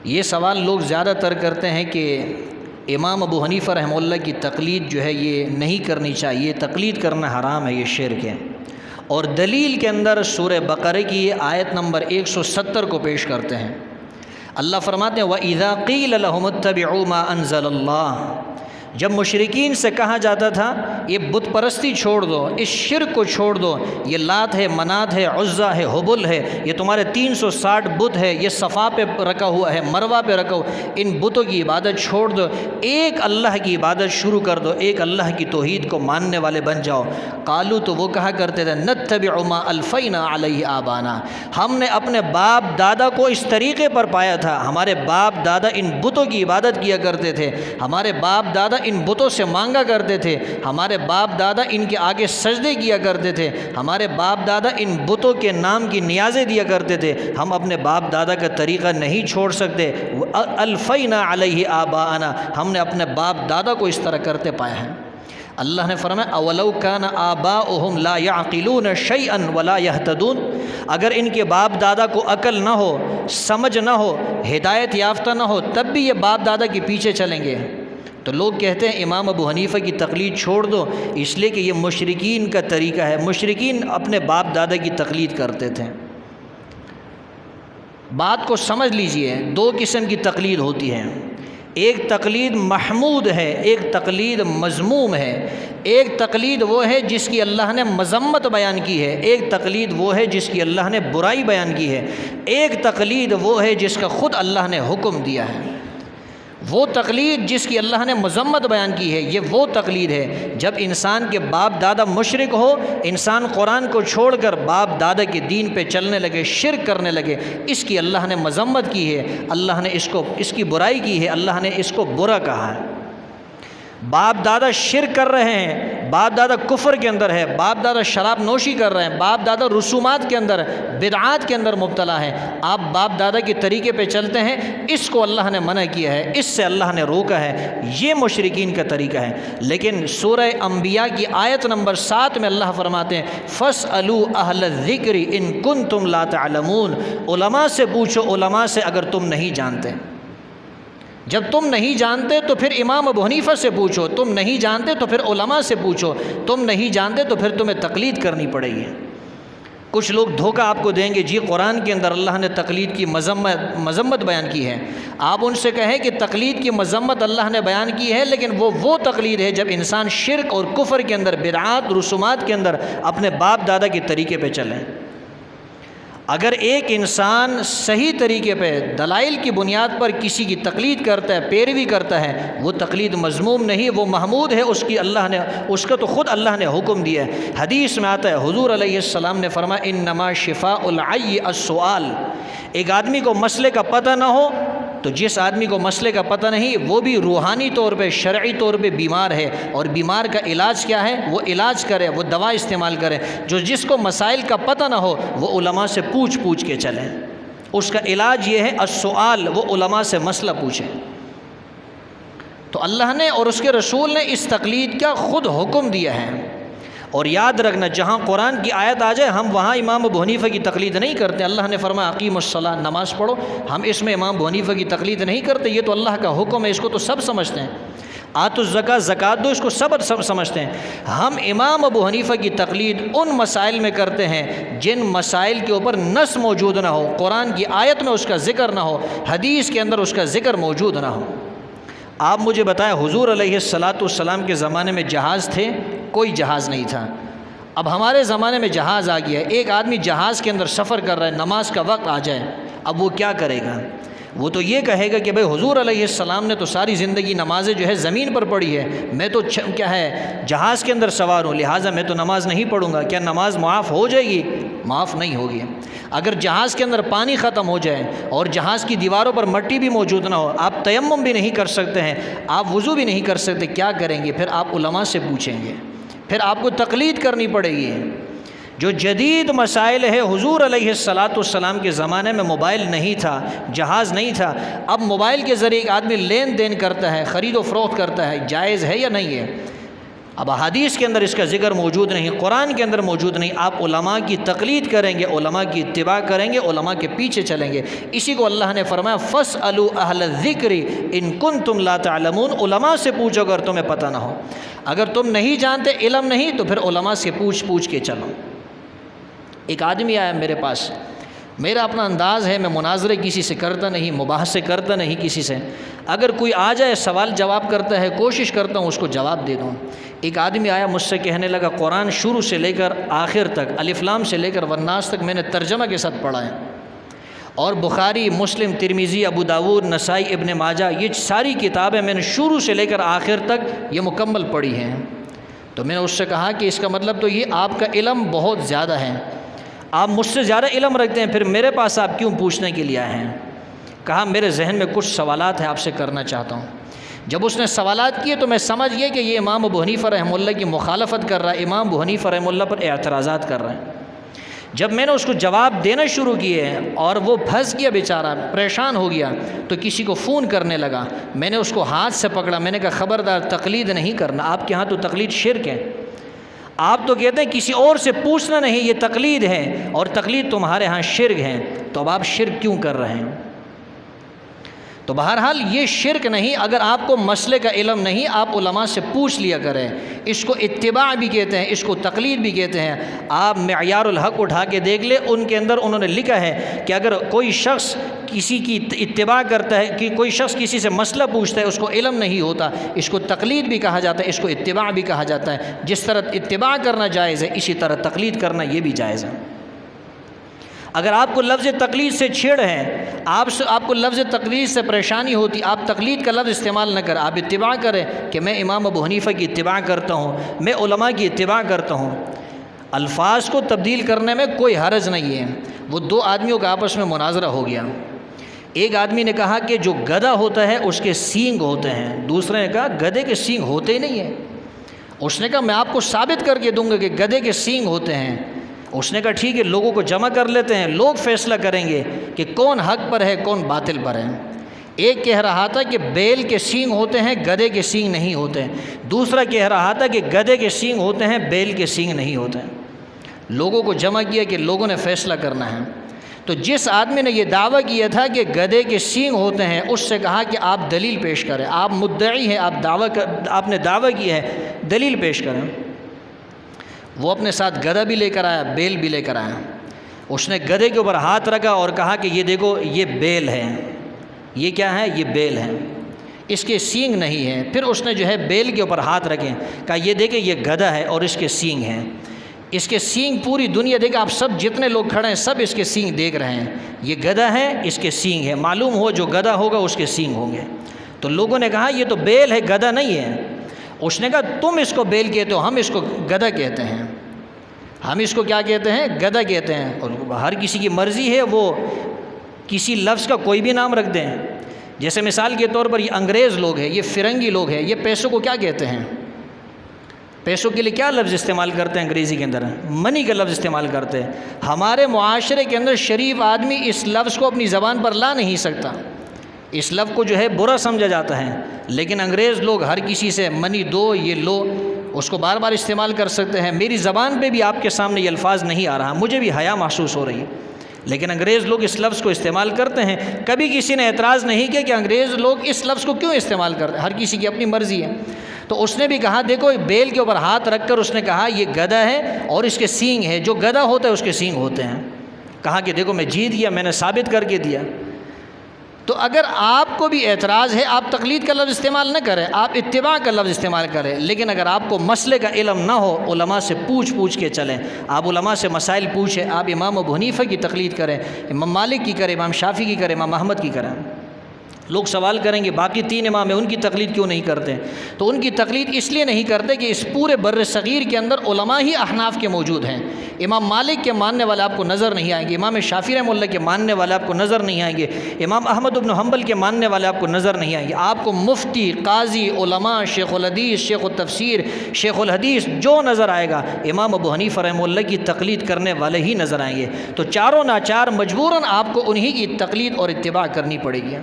یہ سوال لوگ زیادہ تر کرتے ہیں کہ امام ابو حنیفہ رحمہ اللہ کی تقلید جو ہے یہ نہیں کرنی چاہیے، تقلید کرنا حرام ہے، یہ شرک ہے، اور دلیل کے اندر سورہ بقرہ کی آیت نمبر 170 کو پیش کرتے ہیں۔ اللہ فرماتے ہیں وَإِذَا قِيلَ لَهُمُ اتَّبِعُوا مَا أَنزَلَ اللَّهُ، جب مشرکین سے کہا جاتا تھا یہ بت پرستی چھوڑ دو، اس شرک کو چھوڑ دو، یہ لات ہے، منات ہے، عزا ہے، حبل ہے، یہ تمہارے 360 بت ہے، یہ صفا پہ رکھا ہوا ہے، مروہ پہ رکھا ہوا، ان بتوں کی عبادت چھوڑ دو، ایک اللہ کی عبادت شروع کر دو، ایک اللہ کی توحید کو ماننے والے بن جاؤ۔ قالو، تو وہ کہا کرتے تھے نتبع ما الفینا علیہ آبانا، ہم نے اپنے باپ دادا کو اس طریقے پر پایا تھا، ہمارے باپ دادا ان بتوں کی عبادت کیا کرتے تھے، ہمارے باپ دادا ان بتوں سے مانگا کرتے تھے، ہمارے باپ دادا ان کے آگے سجدے کیا کرتے تھے، ہمارے باپ دادا ان بتوں کے نام کی نیازیں دیا کرتے تھے، ہم اپنے باپ دادا کا طریقہ نہیں چھوڑ سکتے۔ الفینا علیہ آباءنا، ہم نے اپنے باپ دادا کو اس طرح کرتے پایا ہے۔ اللہ نے فرمایا اولو کان آباؤہم لا یعقلون شیئا ولا یہتدون، اگر ان کے باپ دادا کو عقل نہ ہو، سمجھ نہ ہو، ہدایت یافتہ نہ ہو، تب بھی یہ باپ دادا کے پیچھے چلیں گے۔ تو لوگ کہتے ہیں امام ابو حنیفہ کی تقلید چھوڑ دو، اس لیے کہ یہ مشرکین کا طریقہ ہے، مشرکین اپنے باپ دادا کی تقلید کرتے تھے۔ بات کو سمجھ لیجئے، دو قسم کی تقلید ہوتی ہے، ایک تقلید محمود ہے، ایک تقلید مذموم ہے۔ ایک تقلید وہ ہے جس کی اللہ نے مذمت بیان کی ہے، ایک تقلید وہ ہے جس کی اللہ نے برائی بیان کی ہے، ایک تقلید وہ ہے جس کا خود اللہ نے حکم دیا ہے۔ وہ تقلید جس کی اللہ نے مذمت بیان کی ہے، یہ وہ تقلید ہے جب انسان کے باپ دادا مشرک ہو، انسان قرآن کو چھوڑ کر باپ دادا کے دین پہ چلنے لگے، شرک کرنے لگے، اس کی اللہ نے مذمت کی ہے، اللہ نے اس کی برائی کی ہے، اللہ نے اس کو برا کہا ہے۔ باپ دادا شرک کر رہے ہیں، باپ دادا کفر کے اندر ہے، باپ دادا شراب نوشی کر رہے ہیں، باپ دادا رسومات کے اندر، بدعات کے اندر مبتلا ہے، آپ باپ دادا کے طریقے پہ چلتے ہیں، اس کو اللہ نے منع کیا ہے، اس سے اللہ نے روکا ہے، یہ مشرکین کا طریقہ ہے۔ لیکن سورہ انبیاء کی آیت نمبر 7 میں اللہ فرماتے ہیں فَاسْأَلُوا أَهْلَ الذِّكْرِ إِن كُنتُمْ لَا تَعْلَمُونَ، علماء سے پوچھو، علماء سے اگر تم نہیں جانتے۔ جب تم نہیں جانتے تو پھر امام ابو حنیفہ سے پوچھو، تم نہیں جانتے تو پھر علماء سے پوچھو، تم نہیں جانتے تو پھر تمہیں تقلید کرنی پڑے گی۔ کچھ لوگ دھوکہ آپ کو دیں گے، جی قرآن کے اندر اللہ نے تقلید کی مذمت بیان کی ہے، آپ ان سے کہیں کہ تقلید کی مذمت اللہ نے بیان کی ہے، لیکن وہ تقلید ہے جب انسان شرک اور کفر کے اندر، بدعات رسومات کے اندر اپنے باپ دادا کے طریقے پہ چلیں۔ اگر ایک انسان صحیح طریقے پہ دلائل کی بنیاد پر کسی کی تقلید کرتا ہے، پیروی کرتا ہے، وہ تقلید مذموم نہیں، وہ محمود ہے، اس کا تو خود اللہ نے حکم دیا ہے۔ حدیث میں آتا ہے حضور علیہ السلام نے فرمایا انما شفاء العی السؤال، ایک آدمی کو مسئلے کا پتہ نہ ہو تو جس آدمی کو مسئلے کا پتہ نہیں وہ بھی روحانی طور پہ، شرعی طور پہ بیمار ہے، اور بیمار کا علاج کیا ہے؟ وہ علاج کرے، وہ دوا استعمال کرے۔ جس کو مسائل کا پتہ نہ ہو وہ علماء سے پوچھ کے چلیں، اس کا علاج یہ ہے السؤال، وہ علماء سے مسئلہ پوچھیں۔ تو اللہ نے اور اس کے رسول نے اس تقلید کا خود حکم دیا ہے، اور یاد رکھنا جہاں قرآن کی آیت آ جائے ہم وہاں امام ابو حنیفہ کی تقلید نہیں کرتے۔ اللہ نے فرمایا اقیموا الصلاۃ، نماز پڑھو، ہم اس میں امام ابو حنیفہ کی تقلید نہیں کرتے، یہ تو اللہ کا حکم ہے، اس کو تو سب سمجھتے ہیں۔ آتوا الزکوٰۃ، زکوٰۃ دو، اس کو سب سمجھتے ہیں۔ ہم امام ابو حنیفہ کی تقلید ان مسائل میں کرتے ہیں جن مسائل کے اوپر نص موجود نہ ہو، قرآن کی آیت میں اس کا ذکر نہ ہو، حدیث کے اندر اس کا ذکر موجود نہ ہو۔ آپ مجھے بتائیں حضور علیہ السلام کے زمانے میں جہاز تھے؟ کوئی جہاز نہیں تھا۔ اب ہمارے زمانے میں جہاز آ گیا ہے، ایک آدمی جہاز کے اندر سفر کر رہا ہے، نماز کا وقت آ جائے، اب وہ کیا کرے گا؟ وہ تو یہ کہے گا کہ بھئی حضور علیہ السلام نے تو ساری زندگی نمازیں جو ہے زمین پر پڑھی ہے، میں تو کیا ہے جہاز کے اندر سوار ہوں، لہٰذا میں تو نماز نہیں پڑھوں گا۔ کیا نماز معاف ہو جائے گی؟ معاف نہیں ہوگی۔ اگر جہاز کے اندر پانی ختم ہو جائے اور جہاز کی دیواروں پر مٹی بھی موجود نہ ہو، آپ تیمم بھی نہیں کر سکتے ہیں، آپ وضو بھی نہیں کر سکتے، کیا کریں گے؟ پھر آپ علماء سے پوچھیں گے، پھر آپ کو تقلید کرنی پڑے گی۔ جو جدید مسائل ہے، حضور علیہ السلام کے زمانے میں موبائل نہیں تھا، جہاز نہیں تھا، اب موبائل کے ذریعے ایک آدمی لین دین کرتا ہے، خرید و فروخت کرتا ہے، جائز ہے یا نہیں ہے؟ اب احادیث کے اندر اس کا ذکر موجود نہیں، قرآن کے اندر موجود نہیں، آپ علماء کی تقلید کریں گے، علماء کی اتباع کریں گے، علماء کے پیچھے چلیں گے۔ اسی کو اللہ نے فرمایا فَاسْأَلُوا أَهْلَ الذِّكْرِ إِن كُنتُمْ لَا تَعْلَمُونَ، علماء سے پوچھو اگر تمہیں پتہ نہ ہو، اگر تم نہیں جانتے، علم نہیں، تو پھر علماء سے پوچھ کے چلو۔ ایک آدمی آیا میرے پاس، میرا اپنا انداز ہے، میں مناظرے کسی سے کرتا نہیں، مباحثے کرتا نہیں کسی سے، اگر کوئی آ جائے سوال جواب کرتا ہے کوشش کرتا ہوں اس کو جواب دے دوں۔ ایک آدمی آیا مجھ سے کہنے لگا قرآن شروع سے لے کر آخر تک، الف لام سے لے کر والناس تک میں نے ترجمہ کے ساتھ پڑھا ہے، اور بخاری، مسلم، ترمذی، ابو داود، نسائی، ابن ماجہ، یہ ساری کتابیں میں نے شروع سے لے کر آخر تک یہ مکمل پڑھی ہیں۔ تو میں نے اس سے کہا کہ اس کا مطلب تو یہ آپ کا علم بہت زیادہ ہے، آپ مجھ سے زیادہ علم رکھتے ہیں، پھر میرے پاس آپ کیوں پوچھنے کے لیے آئے ہیں؟ کہا میرے ذہن میں کچھ سوالات ہیں آپ سے کرنا چاہتا ہوں۔ جب اس نے سوالات کیے تو میں سمجھ گیا کہ یہ امام ابو حنیفہ رحمہ اللہ کی مخالفت کر رہا ہے، امام ابو حنیفہ رحمہ اللہ پر اعتراضات کر رہا ہے۔ جب میں نے اس کو جواب دینا شروع کیے اور وہ پھنس گیا بیچارہ، پریشان ہو گیا، تو کسی کو فون کرنے لگا، میں نے اس کو ہاتھ سے پکڑا، میں نے کہا خبردار تقلید نہیں کرنا، آپ کے ہاں تو تقلید شرک ہے، آپ تو کہتے ہیں کسی اور سے پوچھنا نہیں، یہ تقلید ہے، اور تقلید تمہارے ہاں شرک ہے، تو اب آپ شرک کیوں کر رہے ہیں؟ تو بہرحال یہ شرک نہیں، اگر آپ کو مسئلے کا علم نہیں آپ علماء سے پوچھ لیا کریں، اس کو اتباع بھی کہتے ہیں، اس کو تقلید بھی کہتے ہیں۔ آپ معیار الحق اٹھا کے دیکھ لیں، ان کے اندر انہوں نے لکھا ہے کہ اگر کوئی شخص کسی کی اتباع کرتا ہے، کہ کوئی شخص کسی سے مسئلہ پوچھتا ہے، اس کو علم نہیں ہوتا، اس کو تقلید بھی کہا جاتا ہے، اس کو اتباع بھی کہا جاتا ہے۔ جس طرح اتباع کرنا جائز ہے، اسی طرح تقلید کرنا یہ بھی جائز ہے۔ اگر آپ کو لفظ تقلید سے چھیڑ ہے، آپ کو لفظ تقلید سے پریشانی ہوتی، آپ تقلید کا لفظ استعمال نہ کریں، آپ اتباع کریں کہ میں امام ابو حنیفہ کی اتباع کرتا ہوں، میں علماء کی اتباع کرتا ہوں۔ الفاظ کو تبدیل کرنے میں کوئی حرج نہیں ہے۔ وہ دو آدمیوں کا آپس میں مناظرہ ہو گیا، ایک آدمی نے کہا کہ جو گدھا ہوتا ہے اس کے سینگ ہوتے ہیں، دوسرے نے کہا گدھے کے سینگ ہوتے ہی نہیں ہیں۔ اس نے کہا میں آپ کو ثابت کر کے دوں گا کہ گدھے کے سینگ ہوتے ہیں۔ اس نے کہا ٹھیک ہے، لوگوں کو جمع کر لیتے ہیں، لوگ فیصلہ کریں گے کہ کون حق پر ہے کون باطل پر ہے۔ ایک کہہ رہا تھا کہ بیل کے سینگ ہوتے ہیں، گدھے کے سینگ نہیں ہوتے، دوسرا کہہ رہا تھا کہ گدھے کے سینگ ہوتے ہیں، بیل کے سینگ نہیں ہوتے۔ لوگوں کو جمع کیا کہ لوگوں نے فیصلہ کرنا ہے۔ تو جس آدمی نے یہ دعویٰ کیا تھا کہ گدھے کے سینگ ہوتے ہیں، اس سے کہا کہ آپ دلیل پیش کریں، آپ مدعی ہیں، آپ نے دعویٰ کیا ہے، دلیل پیش کریں۔ وہ اپنے ساتھ گدھا بھی لے کر آیا، بیل بھی لے کر آیا۔ اس نے گدھے کے اوپر ہاتھ رکھا اور کہا کہ یہ دیکھو یہ بیل ہے، یہ کیا ہے؟ یہ بیل ہے، اس کے سینگ نہیں ہے۔ پھر اس نے جو ہے بیل کے اوپر ہاتھ رکھے، کہا یہ دیکھیں یہ گدھا ہے اور اس کے سینگ ہیں، اس کے سینگ پوری دنیا دیکھے، آپ سب جتنے لوگ کھڑے ہیں سب اس کے سینگ دیکھ رہے ہیں، یہ گدھا ہے اس کے سینگ ہے، معلوم ہو جو گدھا ہوگا اس کے سینگ ہوں گے۔ تو لوگوں نے کہا یہ تو بیل ہے گدھا نہیں ہے۔ اس نے کہا تم اس کو بیل کہتے ہو، ہم اس کو گدھا کہتے ہیں، ہم اس کو کیا کہتے ہیں؟ گدھا کہتے ہیں۔ اور ہر کسی کی مرضی ہے وہ کسی لفظ کا کوئی بھی نام رکھ دیں۔ جیسے مثال کے طور پر یہ انگریز لوگ ہیں، یہ فرنگی لوگ ہیں، یہ پیسوں کو کیا کہتے ہیں؟ پیسوں کے لیے کیا لفظ استعمال کرتے ہیں انگریزی کے اندر؟ منی کا لفظ استعمال کرتے ہیں۔ ہمارے معاشرے کے اندر شریف آدمی اس لفظ کو اپنی زبان پر لا نہیں سکتا، اس لفظ کو جو ہے برا سمجھا جاتا ہے، لیکن انگریز لوگ ہر کسی سے منی دو، یہ لو، اس کو بار بار استعمال کر سکتے ہیں۔ میری زبان پہ بھی آپ کے سامنے یہ الفاظ نہیں آ رہا، مجھے بھی حیا محسوس ہو رہی ہے، لیکن انگریز لوگ اس لفظ کو استعمال کرتے ہیں۔ کبھی کسی نے اعتراض نہیں کیا کہ انگریز لوگ اس لفظ کو کیوں استعمال کرتے ہیں، ہر کسی کی اپنی مرضی ہے۔ تو اس نے بھی کہا دیکھو بیل کے اوپر ہاتھ رکھ کر اس نے کہا یہ گدھا ہے اور اس کے سینگ ہے، جو گدھا ہوتا ہے اس کے سینگ ہوتے ہیں۔ کہا کہ دیکھو میں جیت گیا، میں نے ثابت کر کے دیا۔ تو اگر آپ کو بھی اعتراض ہے، آپ تقلید کا لفظ استعمال نہ کریں، آپ اتباع کا لفظ استعمال کریں، لیکن اگر آپ کو مسئلے کا علم نہ ہو علماء سے پوچھ کے چلیں، آپ علماء سے مسائل پوچھیں، آپ امام ابو حنیفہ کی تقلید کریں، امام مالک کی کریں، امام شافعی کی کریں، امام احمد کی کریں۔ لوگ سوال کریں گے باقی تین امام ہیں ان کی تقلید کیوں نہیں کرتے؟ تو ان کی تقلید اس لیے نہیں کرتے کہ اس پورے بر صغیر کے اندر علماء ہی احناف کے موجود ہیں۔ امام مالک کے ماننے والے آپ کو نظر نہیں آئیں گے، امام شافعی رحمہ اللہ کے ماننے والے آپ کو نظر نہیں آئیں گے، امام احمد بن حنبل کے ماننے والے آپ کو نظر نہیں آئیں گے۔ آپ کو مفتی، قاضی، علماء، شیخ الحدیث، شیخ التفسیر، شیخ الحدیث جو نظر آئے گا امام ابو حنیفہ رحمہ اللہ کی تقلید کرنے والے ہی نظر آئیں گے۔ تو چاروں ناچار مجبوراً آپ کو انہی کی تقلید اور اتباع کرنی پڑے گی۔